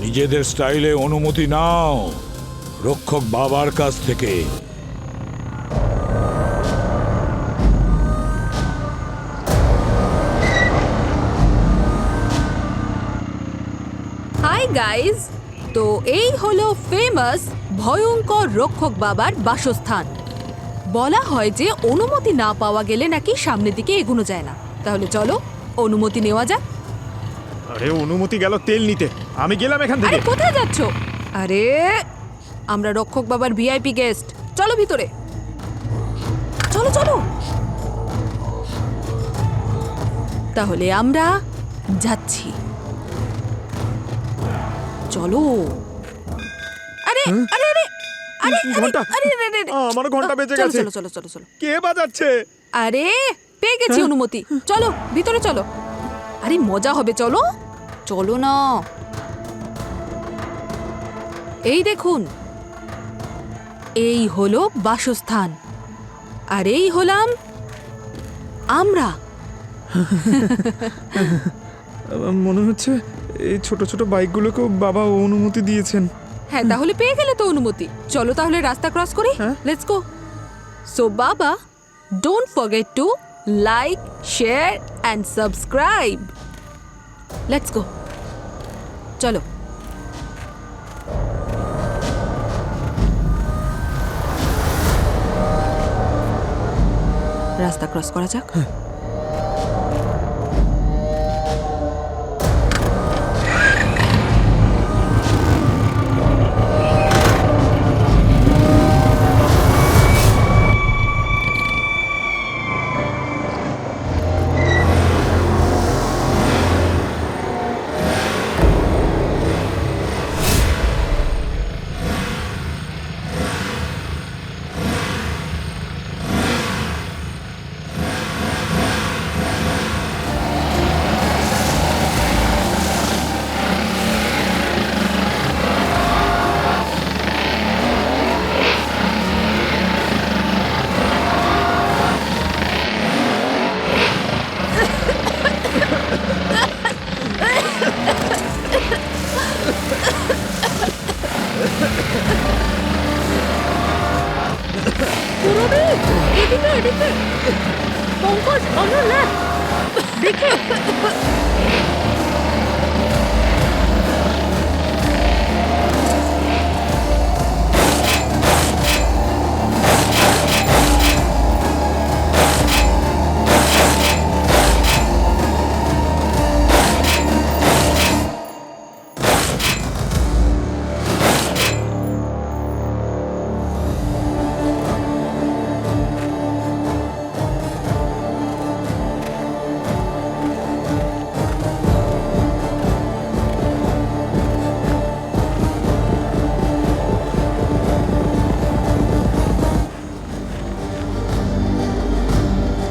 নিজেদের স্টাইলে অনুমতি নাও রক্ষক বাবার কাছ থেকে। হাই গাইজ, তো এই হলো ফেমাস ভয়ঙ্কর রক্ষক বাবার বাসস্থান। বলা হয় যে অনুমতি না পাওয়া গেলে নাকি সামনের দিকে এগোনো যায় না। তাহলে চলো অনুমতি নেওয়া যাক। আরে অনুমতি গেল তেল নিতে, আমি গেলাম এখান আরে কোথায় যাচ্ছ? আরে আমরা রক্ষক বাবার ভিআইপি গেস্ট, চলো ভিতরে, চলো চলো। তাহলে আমরা যাচ্ছি, চলো। আরে আরে আরে আরে ঘন্টা, আরে আরে আরে আমার ঘন্টা বেজে চলো, গেছে। চলো চলো চলো চলো। কে বাজাচ্ছে? আরে পেয়ে গেছি অনুমতি, চলো ভিতরে চলো। আরে মজা হবে, চলো চলো না। এই দেখুন, এই হলো বাসস্থান আর এই হলাম আমরা। মনে হচ্ছে এই ছোট ছোট বাইকগুলোকেও বাবা অনুমতি দিয়েছেন। হ্যাঁ, তাহলে পেয়ে গেলে তো অনুমতি। চলো তাহলে রাস্তা ক্রস করি, লেটস গো। সো বাবা, don't forget to like, share and subscribe. Let's go, চলো। রাস্তা ক্রস করা যাক।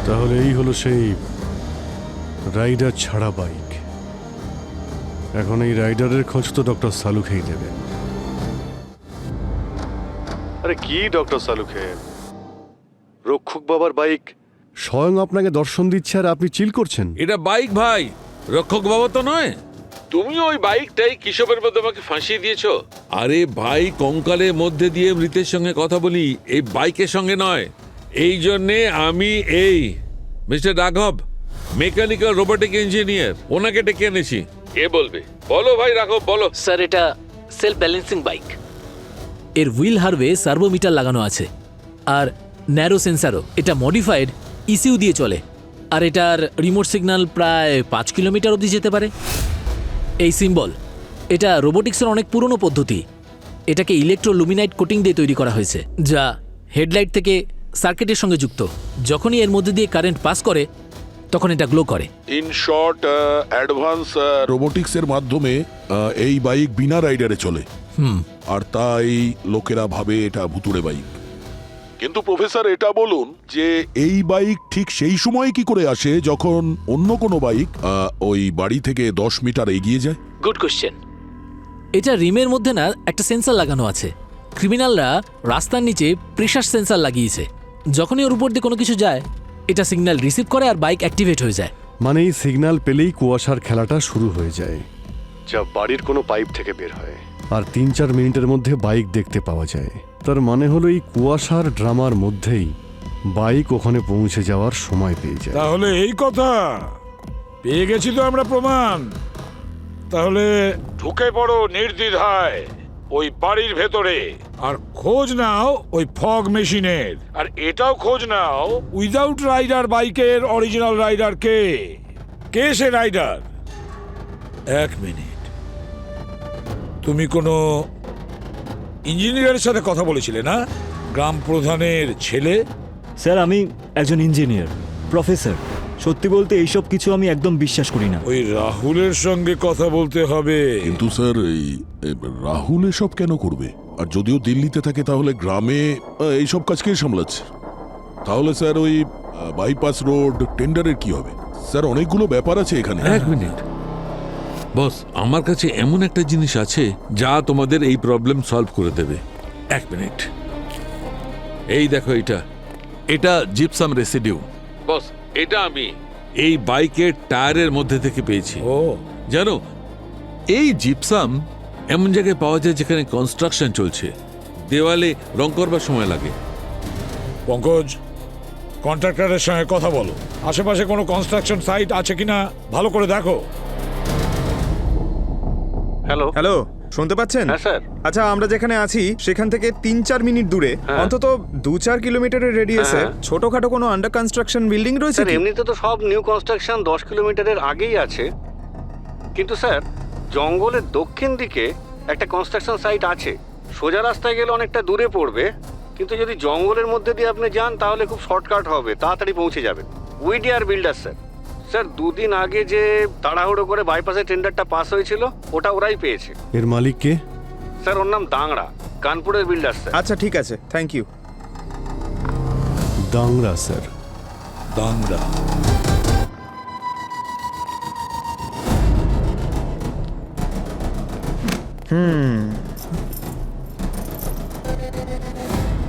তাহলে এই হলো সেই রাইডার ছাড়া বাইক। এখন এই রাইডারের খোঁজ তো ডক্টর সালুখেই দেবেন। আরে কি ডক্টর সালুখে, রক্ষক বাবার বাইক স্বয়ং আপনাকে দর্শন দিচ্ছে আর আপনি চিল করছেন। এটা বাইক ভাই, রক্ষক বাবা তো নয়। তুমি ওই বাইকটাই কিশোরের মধ্যে আমাকে ফাঁসিয়ে দিয়েছো। আরে ভাই, কঙ্কালের মধ্যে দিয়ে মৃতের সঙ্গে কথা বলি, এই বাইকের সঙ্গে নয়। এই জন্যে আমি এই মিস্টার রাঘব, মেকানিক্যাল রোবোটিক ইঞ্জিনিয়ার, ওনাকে ডেকে এনেছি। কে বলবে? বলো ভাই রাঘব, বলো। স্যার, এটা সেলফ ব্যালেন্সিং বাইক। এর হুইল হারভে সার্ভোমিটার লাগানো আছে আর ন্যারো সেন্সারও। এটা মডিফাইড ইসিউ দিয়ে চলে। আর এটার রিমোট সিগন্যাল প্রায় 5 কিলোমিটার অবধি যেতে পারে। এই সিম্বল, এটা রোবোটিক্সের অনেক পুরনো পদ্ধতি। এটাকে ইলেকট্রোলুমিনাইট কোটিং দিয়ে তৈরি করা হয়েছে, যা হেডলাইট থেকে সার্কিটের সঙ্গে যুক্ত। যখনই এর মধ্যে দিয়ে কারেন্ট পাস করে তখন এটা গ্লো করে। ইন শর্ট, অ্যাডভান্স রোবোটিক্সের মাধ্যমে এই বাইক বিনা রাইডারে চলে। আর তাই লোকেরা ভাবে এটা ভুতুড়ে বাইক। কিন্তু প্রফেসর এটা বলুন যে এই বাইক ঠিক সেই সময় কি করে আসে যখন অন্য কোনো বাইক ওই বাড়ি থেকে 10 মিটার এগিয়ে যায়? Good question. এটা রিমের মধ্যে না একটা সেন্সর লাগানো আছে। ক্রিমিনালরা রাস্তার নিচে প্রেসার সেন্সর লাগিয়েছে। যখনই ওর উপর দিয়ে কোনো কিছু যায়, এটা সিগন্যাল রিসিভ করে আর বাইক অ্যাক্টিভেট হয়ে যায়। মানে এই সিগন্যাল পেলেই কুয়াশার খেলাটা শুরু হয়ে যায়, যা বাড়ির কোনো পাইপ থেকে বের হয়। আর 3-4 মিনিটের মধ্যে বাইক দেখতে পাওয়া যায়। তার মানে হলো এই কুয়াশার ড্রামার মধ্যেই বাইক ওখানে পৌঁছে যাওয়ার সময় পেয়ে যায়। তাহলে এই কথা, পেয়ে গেছি তো আমরা প্রমাণ। তাহলে ঢুকে পড়ো নির্দ্বিধায় ওই বাড়ির ভেতরে, আর খোঁজ নাও ওই ফগ মেশিনের। আর এটাও খোঁজ নাও উইদাউট রাইডার বাইকের অরিজিনাল রাইডার কে, কে সে রাইডার। 1 মিনিট, তুমি কোনো ইঞ্জিনিয়ারের সাথে কথা বলেছিলে না? গ্রাম প্রধানের ছেলে? স্যার আমি একজন ইঞ্জিনিয়ার, প্রফেসর। সত্যি বলতে এইসব কিছু আমি একদম বিশ্বাস করি না। ওই রাহুলের সঙ্গে কথা বলতে হবে। কিন্তু স্যার রাহুল এসব কেন করবে? আর যদিও দিল্লিতে থাকে তাহলে গ্রামে এইসব কাজ কে সামলাচ্ছে? তাহলে স্যার ওই বাইপাস রোড টেন্ডারের কি হবে? স্যার অনেকগুলো ব্যাপার আছে এখানে। 1 মিনিট বস, আমার কাছে এমন একটা জিনিস আছে যা তোমাদের এই প্রবলেম সলভ করে দেবে। 1 মিনিট, এই দেখো, এটা জিপসাম রেসিডিউ। বস, এটা আমি এই বাইকের টায়ারের মধ্যে থেকে পেয়েছি। ও জানো, এই জিপসাম এমন জায়গায় পাওয়া যায় যেখানে কনস্ট্রাকশন চলছে, দেওয়ালে রং করবার সময় লাগে। পঙ্কজ, কন্ট্রাক্টরের সঙ্গে কথা বলো। আশেপাশে কোনো কনস্ট্রাকশন সাইট আছে কিনা ভালো করে দেখো। হ্যালো হ্যালো, শুনতে পাচ্ছেন? হ্যাঁ স্যার। আচ্ছা, আমরা যেখানে আছি সেখান থেকে 3-4 মিনিট দূরে অন্তত 2-4 কিলোমিটারের রেডিয়াসে ছোটখাটো কোনো আন্ডার কনস্ট্রাকশন বিল্ডিং রয়েছে? স্যার এমনিতে তো সব নিউ কনস্ট্রাকশন 10 কিলোমিটারের আগেই আছে, কিন্তু স্যার জঙ্গলের দক্ষিণ দিকে একটা কনস্ট্রাকশন সাইট আছে। সোজা রাস্তায় গেলে অনেকটা দূরে পড়বে, কিন্তু যদি জঙ্গলের মধ্যে দিয়ে আপনি যান তাহলে খুব শর্টকাট হবে, তাড়াতাড়ি পৌঁছে যাবেন। উইডিআর বিল্ডার স্যার। স্যার 2 দিন আগে যে তাড়াহুড়ো করে বাইপাসের টেন্ডারটা পাস হয়েছিল, ওটা ওরাই পেয়েছে। এর মালিক কে? স্যার ওর নাম দাংড়া, কানপুরের বিল্ডার স্যার। আচ্ছা ঠিক আছে, থ্যাংক ইউ। দাংড়া স্যার? দাংড়া।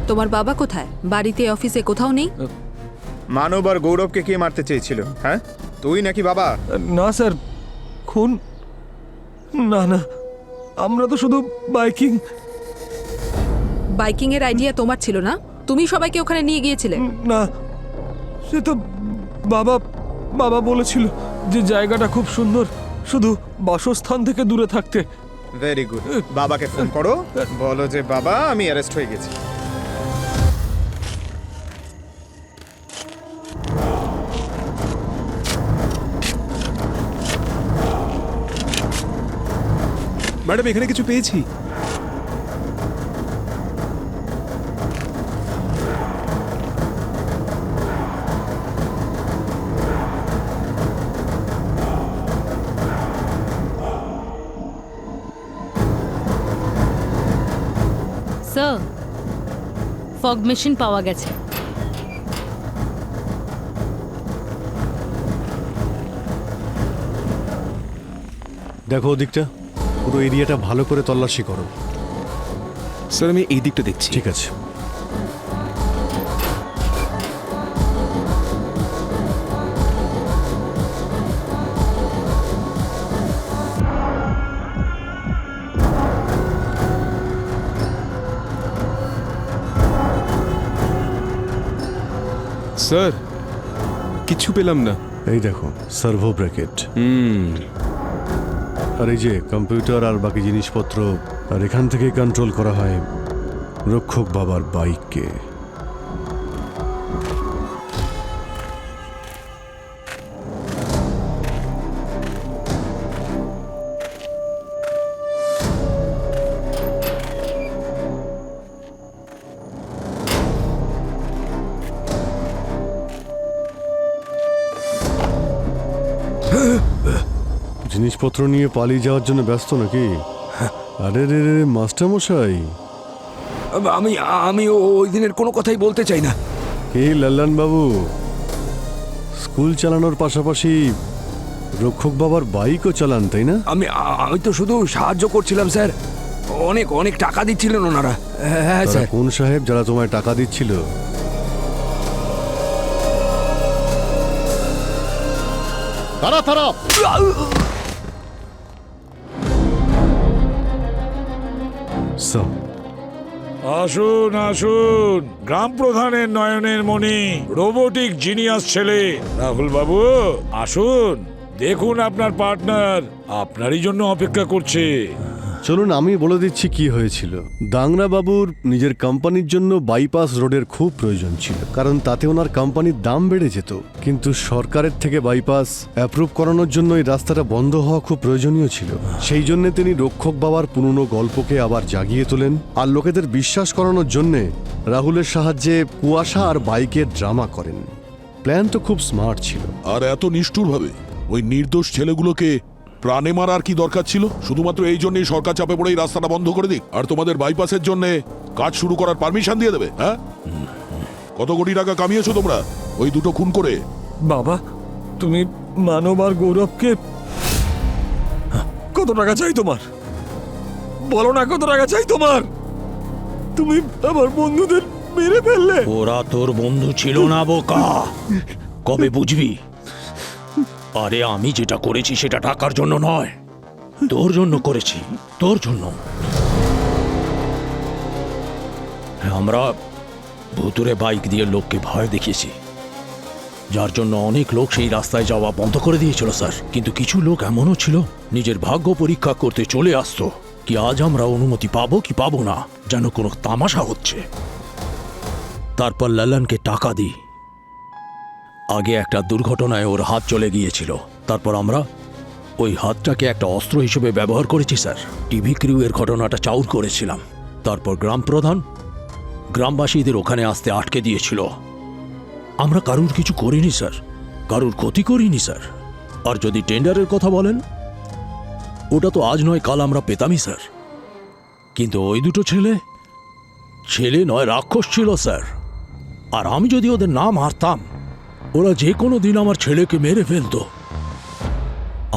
তোমার বাবা কোথায়? বাড়িতে, অফিসে, কোথাও নেই? মানব আর গৌরবকে কে মারতে চেয়েছিল? হ্যাঁ, তুই নাকি বাবা? না স্যার, খুন না না, আমরা তো শুধু বাইকিং। বাইকিং এর আইডিয়া তোমার ছিল না? তুমি সবাইকে ওখানে নিয়ে গিয়েছিলে? না, সে তো বাবা বাবা বলেছিল যে জায়গাটা খুব সুন্দর, শুধু বাসস্থান থেকে দূরে থাকতে। ভেরি গুড, বাবাকে ফোন করো, বলো যে বাবা আমি অ্যারেস্ট হয়ে গেছি। ম্যাডাম, এখানে কিছু পেয়েছি। স্যার, ফগ মেশিন পাওয়া গেছে। দেখো ওদিকটা, পুরো এরিয়াটা ভালো করে তল্লাশি করো। স্যার আমি এই দিকটা দেখছি। ঠিক আছে। স্যার কিছু পেলাম না। এই দেখো, সার্ভো ব্র্যাকেট। আর এই যে কম্পিউটার আর বাকি জিনিসপত্র। আর এখান থেকে কন্ট্রোল করা হয় রক্ষক বাবার বাইককে। জিনিসপত্র নিয়ে পালিয়ে যাওয়ার জন্য ব্যস্ত নাকি? আরে রে রে মাস্টার মশাই, আমি আমি ওই দিনের কোনো কথাই বলতে চাই না। এই লাল্লান বাবু স্কুল চালানোর পাশাপাশি রক্ষক বাবার বাইকও চালান, তাই না? আমি তো শুধু সাহায্য করছিলাম স্যার। অনেক অনেক টাকা দিচ্ছিলেন ওনারা। হ্যাঁ তারা স্যার। কোন সাহেব যারা তোমায় টাকা দিচ্ছিল? তারা তারা সব আসুন আসুন, গ্রাম প্রধানের নয়নের মণি, রোবোটিক জিনিয়াস ছেলে রাহুল বাবু, আসুন দেখুন আপনার পার্টনার আপনারই জন্য অপেক্ষা করছে। চলুন আমি বলে দিচ্ছি কি হয়েছিল। দাংরা বাবুর নিজের কোম্পানির জন্য বাইপাস রোডের খুব প্রয়োজন ছিল, কারণ তাতে ওনার কোম্পানির দাম বেড়ে যেত। কিন্তু সরকারের থেকে বাইপাস অ্যাপ্রুভ করানোর জন্য এই রাস্তাটা বন্ধ হওয়া খুব প্রয়োজনীয় ছিল। সেই জন্য তিনি রক্ষক বাবার পুরনো গল্পকে আবার জাগিয়ে তোলেন, আর লোকেদের বিশ্বাস করানোর জন্যে রাহুলের সাহায্যে কুয়াশা আর বাইকের ড্রামা করেন। প্ল্যান তো খুব স্মার্ট ছিল। আর এত নিষ্ঠুরভাবে ওই নির্দোষ ছেলেগুলোকে প্রাণে মারার কি দরকার ছিল? শুধুমাত্র এই জন্যই সরকার চাপে পড়ে এই রাস্তাটা বন্ধ করে দিক আর তোমাদের বাইপাসের জন্য কাজ শুরু করার পারমিশন দিয়ে দেবে? হ্যাঁ, কত কোটি টাকা কামিয়েছো তোমরা ওই দুটো খুন করে? বাবা, তুমি মানব আর গৌরবকে কত টাকা চাই তোমার? বলো না কত টাকা চাই তোমার? তুমি আমার বন্ধুদের মেরে ফেললে। ওরা তোর বন্ধু ছিল না বোকা, কবে বুঝবি? আরে আমি যেটা করেছি সেটা টাকার জন্য নয়, তোর জন্য করেছি, তোর জন্য। আমরা ভুতুরে বাইক দিয়ে লোককে ভয় দেখিয়েছি, যার জন্য অনেক লোক সেই রাস্তায় যাওয়া বন্ধ করে দিয়েছিল স্যার। কিন্তু কিছু লোক এমনও ছিল নিজের ভাগ্য পরীক্ষা করতে চলে আসতো কি আজ আমরা অনুমতি পাবো কি পাবো না, যেন কোনো তামাশা হচ্ছে। তারপর লালানকে টাকা দিই। আগে একটা দুর্ঘটনায় ওর হাত চলে গিয়েছিল, তারপর আমরা ওই হাতটাকে একটা অস্ত্র হিসেবে ব্যবহার করেছি স্যার। টিভি ক্রিউ এর ঘটনাটা চাউর করেছিলাম। তারপর গ্রাম প্রধান গ্রামবাসীদের ওখানে আসতে আটকে দিয়েছিল। আমরা কারুর কিছু করিনি স্যার, কারুর ক্ষতি করিনি স্যার। আর যদি টেন্ডারের কথা বলেন, ওটা তো আজ নয় কাল আমরা পেতামই স্যার। কিন্তু ওই দুটো ছেলে নয় রাক্ষস ছিল স্যার। আর আমি যদি ওদের না মারতাম, ওরা যে কোনো দিন আমার ছেলেকে মেরে ফেলতো।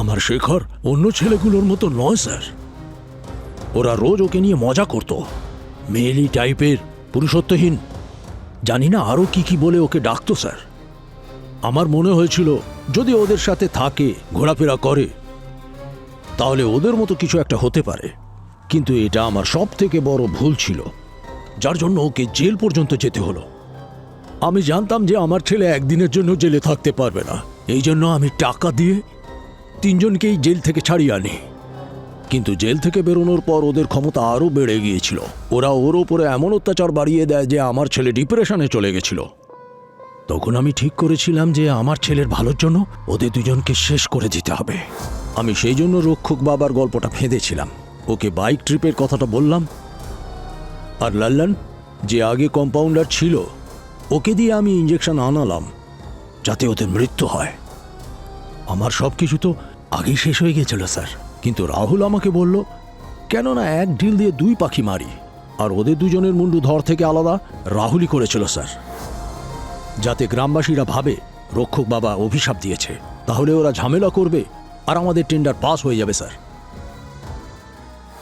আমার শেখর অন্য ছেলেগুলোর মতো নয় স্যার। ওরা রোজ ওকে নিয়ে মজা করত, মেয়েলি টাইপের, পুরুষত্বহীন, জানি না আরও কি কি বলে ওকে ডাকতো স্যার। আমার মনে হয়েছিল যদি ওদের সাথে থাকে, ঘোরাফেরা করে, তাহলে ওদের মতো কিছু একটা হতে পারে। কিন্তু এটা আমার সব থেকে বড় ভুল ছিল, যার জন্য ওকে জেল পর্যন্ত যেতে হলো। আমি জানতাম যে আমার ছেলে একদিনের জন্য জেলে থাকতে পারবে না, এই জন্য আমি টাকা দিয়ে তিনজনকেই জেল থেকে ছাড়িয়ে আনি। কিন্তু জেল থেকে বেরোনোর পর ওদের ক্ষমতা আরও বেড়ে গিয়েছিল। ওরা ওর ওপরে এমন অত্যাচার বাড়িয়ে দেয় যে আমার ছেলে ডিপ্রেশনে চলে গেছিল। তখন আমি ঠিক করেছিলাম যে আমার ছেলের ভালোর জন্য ওদের দুজনকে শেষ করে দিতে হবে। আমি সেই জন্য রক্ষক বাবার গল্পটা ফেঁদেছিলাম, ওকে বাইক ট্রিপের কথাটা বললাম। আর লাল্লান যে আগে কম্পাউন্ডার ছিল, ওকে দিয়ে আমি ইঞ্জেকশন আনালাম যাতে ওদের মৃত্যু হয়। আমার সব কিছু তো আগেই শেষ হয়ে গেছিল স্যার। কিন্তু রাহুল আমাকে বলল, কেননা এক ঢিল দিয়ে দুই পাখি মারি। আর ওদের দুজনের মুন্ডু ধর থেকে আলাদা রাহুলই করেছিল স্যার, যাতে গ্রামবাসীরা ভাবে রক্ষক বাবা অভিশাপ দিয়েছে। তাহলে ওরা ঝামেলা করবে আর আমাদের টেন্ডার পাস হয়ে যাবে স্যার।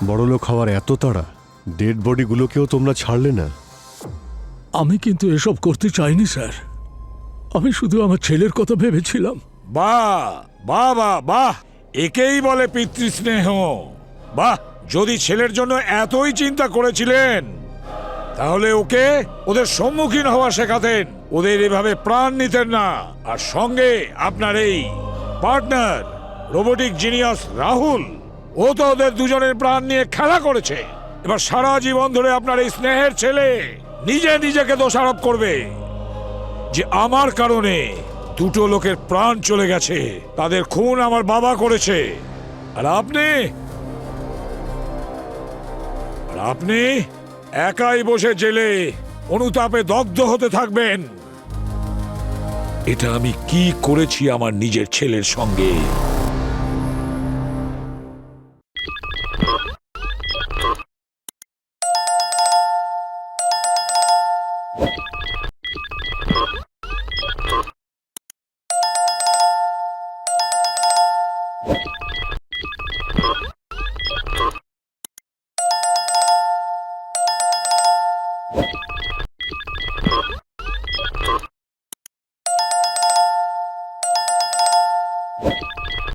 বড়লোক হওয়ার এত তাড়া, ডেড বডিগুলোকেও তোমরা ছাড়লে না। আমি কিন্তু এসব করতে চাইনি স্যার, আমি শুধু আমার ছেলের কথা ভেবেছিলাম। বাহ বাহ বাহ বাহ, একেই বলে পিতৃস্নেহ। বাহ, যদি ছেলের জন্য এতই চিন্তা করেছিলেন তাহলে ওকে ওদের সম্মুখীন হওয়া শেখাতেন, ওদের এভাবে প্রাণ নিতেন না। আর সঙ্গে আপনার এই পার্টনার রোবোটিক জিনিয়াস রাহুল, ও তো ওদের দুজনের প্রাণ নিয়ে খেলা করেছে। এবার সারা জীবন ধরে আপনার এই স্নেহের ছেলে নিজে নিজেকে দোষারোপ করবে যে আমার কারণে দুটো লোকের প্রাণ চলে গেছে, তাদের খুন আমার বাবা করেছে। আর আপনি একাই বসে জেলে অনুতাপে দগ্ধ হতে থাকবেন। এটা আমি কি করেছি আমার নিজের ছেলের সঙ্গে?